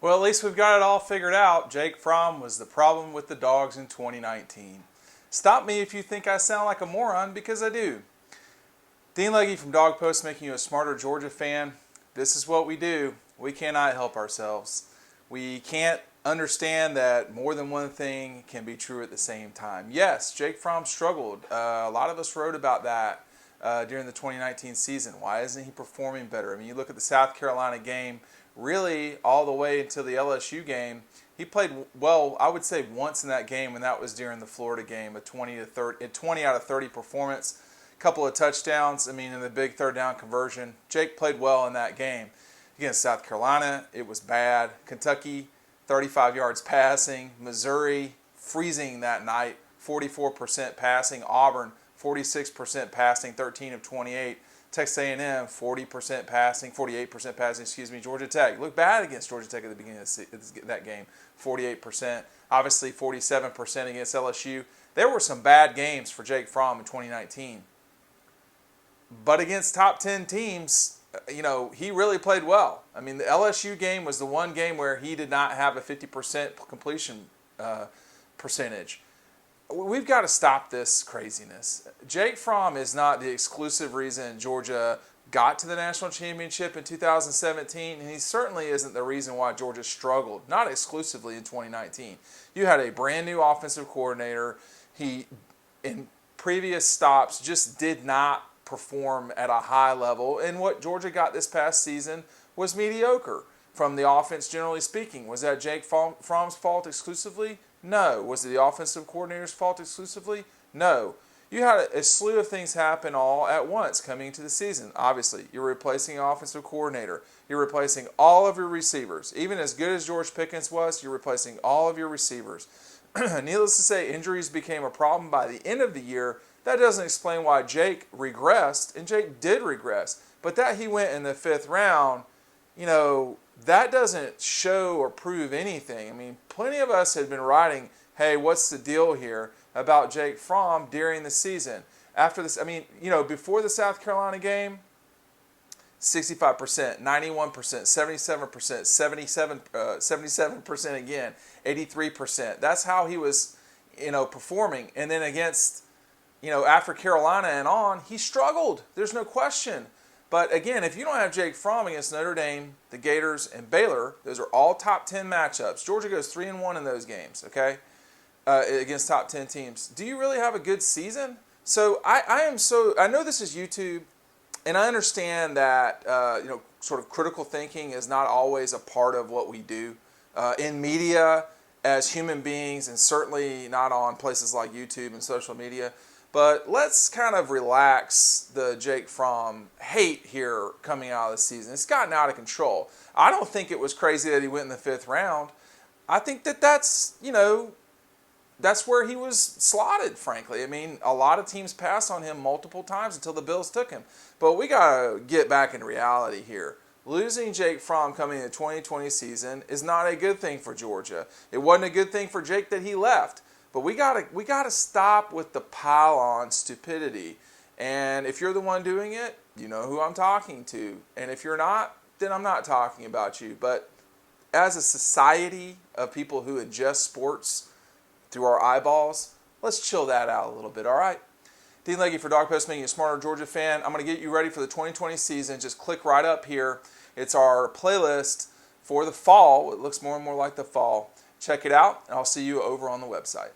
Well, at least we've got it all figured out. Jake Fromm was the problem with the Dawgs in 2019. Stop me if you think I sound like a moron, because I do. Dean Legge from Dog Post, making you a smarter Georgia fan. This is what we do. We cannot help ourselves. We can't understand that more than one thing can be true at the same time. Yes, Jake Fromm struggled. A lot of us wrote about that during the 2019 season. Why isn't he performing better? I mean, you look at the South Carolina game, really all the way until the LSU game. He played well, I would say, once in that game, and that was during the Florida game, a 20 out of 30 performance, a couple of touchdowns. I mean, in the big third down conversion, Jake played well in that game. Against South Carolina, it was bad. Kentucky, 35 yards passing. Missouri, freezing that night, 44% passing. Auburn, 46% passing, 13 of 28. Texas A&M, 40% passing, 48% passing, Georgia Tech looked bad against Georgia Tech at the beginning of that game, 48%. Obviously, 47% against LSU. There were some bad games for Jake Fromm in 2019. But against top 10 teams, he really played well. I mean, the LSU game was the one game where he did not have a 50% completion percentage. We've got to stop this craziness. Jake Fromm is not the exclusive reason Georgia got to the national championship in 2017, and he certainly isn't the reason why Georgia struggled, not exclusively in 2019. You had a brand new offensive coordinator. He, in previous stops, just did not perform at a high level, and what Georgia got this past season was mediocre from the offense, generally speaking. Was that Jake Fromm's fault exclusively? No. Was it the offensive coordinator's fault exclusively? No. You had a slew of things happen all at once coming into the season. Obviously, you're replacing an offensive coordinator. You're replacing all of your receivers. Even as good as George Pickens was, you're replacing all of your receivers. Needless to say, injuries became a problem by the end of the year. That doesn't explain why Jake regressed, and Jake did regress. But that he went in the 5th round, that doesn't show or prove anything. I mean, plenty of us had been writing, hey, what's the deal here about Jake Fromm during the season. After this, before the South Carolina game, 65%, 91%, 77%, 77% again, 83%. That's how he was, performing. And then against, after Carolina and on, he struggled. There's no question. But again, if you don't have Jake Fromm against Notre Dame, the Gators, and Baylor, those are all top 10 matchups. Georgia goes 3-1 in those games, okay, against top 10 teams. Do you really have a good season? So I know this is YouTube, and I understand that sort of critical thinking is not always a part of what we do in media as human beings, and certainly not on places like YouTube and social media. But let's kind of relax the Jake Fromm hate here coming out of the season. It's gotten out of control. I don't think it was crazy that he went in the 5th round. I think that's where he was slotted, frankly. I mean, a lot of teams passed on him multiple times until the Bills took him. But we got to get back in reality here. Losing Jake Fromm coming into the 2020 season is not a good thing for Georgia. It wasn't a good thing for Jake that he left. But we gotta stop with the pile-on stupidity. And if you're the one doing it, you know who I'm talking to. And if you're not, then I'm not talking about you. But as a society of people who ingest sports through our eyeballs, let's chill that out a little bit, all right? Dean Legge for Dog Post, making you a smarter Georgia fan. I'm going to get you ready for the 2020 season. Just click right up here. It's our playlist for the fall. It looks more and more like the fall. Check it out, and I'll see you over on the website.